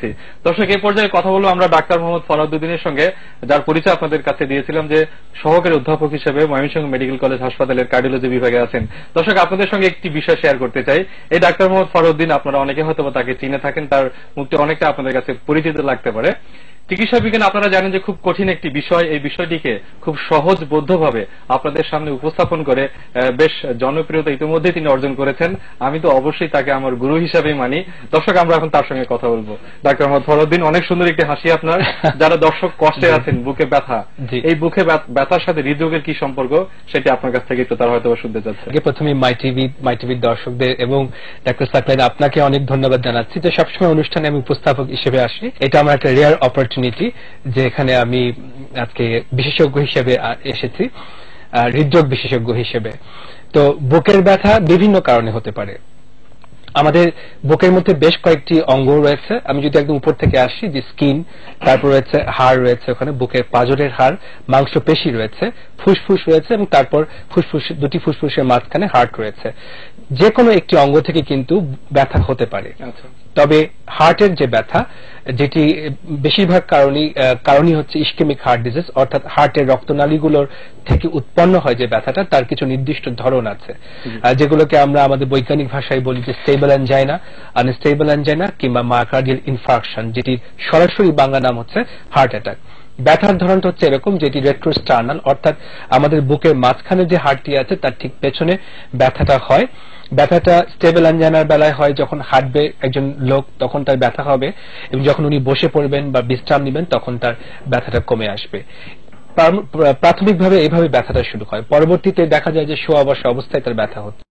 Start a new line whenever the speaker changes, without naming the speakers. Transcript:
যাচ্ছি। দর্শক, এই পর্যায়ে কথা বলবো আমরা ডাক্তার মোহাম্মদ ফরহাদউদ্দিনের সঙ্গে, যার পরিচয় আপনাদের কাছে দিয়েছিলাম যে সহকারী অধ্যাপক হিসেবে ময়মনসিংহ মেডিকেল কলেজ হাসপাতালের কার্ডিওলজি বিভাগে আছেন। দর্শক, আপনাদের সঙ্গে একটি বিষয় শেয়ার করতে চাই। এই ডাক্তার মোহাম্মদ ফরহাদউদ্দিন আপনারা অনেকে হয়তো তাকে চিনে থাকেন, তার মুখটি অনেকটা আপনাদের কাছে পরিচিত লাগতে পারে। চিকিৎসা বিজ্ঞান আপনারা জানেন যে খুব কঠিন একটি বিষয়। এই বিষয়টিকে খুব সহজবোধ্যভাবে আপনাদের সামনে উপস্থাপন করে বেশ জনপ্রিয়তা ইতিমধ্যে তিনি অর্জন করেছেন। আমি তো অবশ্যই তাকে আমার গুরু হিসাবেই মানি। দর্শক, আমরা এখন তার সঙ্গে কথা বলবো। ডাক্তার মোহাম্মদ ফরহাদউদ্দিন, অনেক সুন্দর একটি হাসি আপনার। যারা দর্শক কষ্টে আছেন, বুকে ব্যথা, এই বুকে ব্যথার সাথে হৃদরোগের কি সম্পর্ক সেটি আপনার কাছ থেকে একটু তারা হয়তো শুনতে চাচ্ছে।
প্রথমে মাই টিভির দর্শকদের এবং ডাক্তার সাকলাইন আপনাকে অনেক ধন্যবাদ জানাচ্ছি যে সবসময় অনুষ্ঠানে আমি উপস্থাপক হিসেবে আসি। এটা আমার একটা রেয়ার অপরচুনিটি যে এখানে আমি আজকে বিশেষজ্ঞ হিসেবে এসেছি, হৃদরোগ বিশেষজ্ঞ হিসেবে। তো বুকের ব্যথা বিভিন্ন কারণে হতে পারে। আমাদের বুকের মধ্যে বেশ কয়েকটি অঙ্গ রয়েছে। আমি যদি একদম উপর থেকে আসি, যে স্কিন, তারপর রয়েছে হাড় রয়েছে, ওখানে বুকের পাঁজরের হাড়, মাংসপেশি রয়েছে, ফুসফুস রয়েছে এবং তারপর দুটি ফুসফুসের মাঝখানে হার্ট রয়েছে। যে কোনো একটি অঙ্গ থেকে কিন্তু ব্যথা হতে পারে। তবে হার্টের যে ব্যথা, যেটি বেশিরভাগ কারণই হচ্ছে ইসকেমিক হার্ট ডিজিজ, অর্থাৎ হার্টের রক্তনালীগুলোর থেকে উৎপন্ন হয় যে ব্যথাটা, তার কিছু নির্দিষ্ট ধরন আছে, যেগুলোকে আমরা আমাদের বৈজ্ঞানিক ভাষায় বলি যে স্টেবল অ্যানজাইনা, আনস্টেবল অ্যানজাইনা কিংবা মায়োকার্ডিয়াল ইনফার্কশন, যেটি সরাসরি বাংলা নাম হচ্ছে হার্ট অ্যাটাক। ব্যথার ধরনটা হচ্ছে এরকম, যেটি রেট্রোস্টার্নাল, অর্থাৎ আমাদের বুকের মাঝখানে যে হাড়টি আছে তার ঠিক পেছনে ব্যথাটা হয়। ব্যথাটা স্টেবল অ্যানজাইনার বেলায় হয় যখন হাঁটবে একজন লোক, তখন তার ব্যথা হবে, এবং যখন উনি বসে পড়বেন বা বিশ্রাম নেবেন তখন তার ব্যথাটা কমে আসবে। প্রাথমিকভাবে এইভাবে ব্যথাটা শুরু হয়, পরবর্তীতে দেখা যায় যে শোয়া বসা অবস্থায় তার ব্যথা হচ্ছে।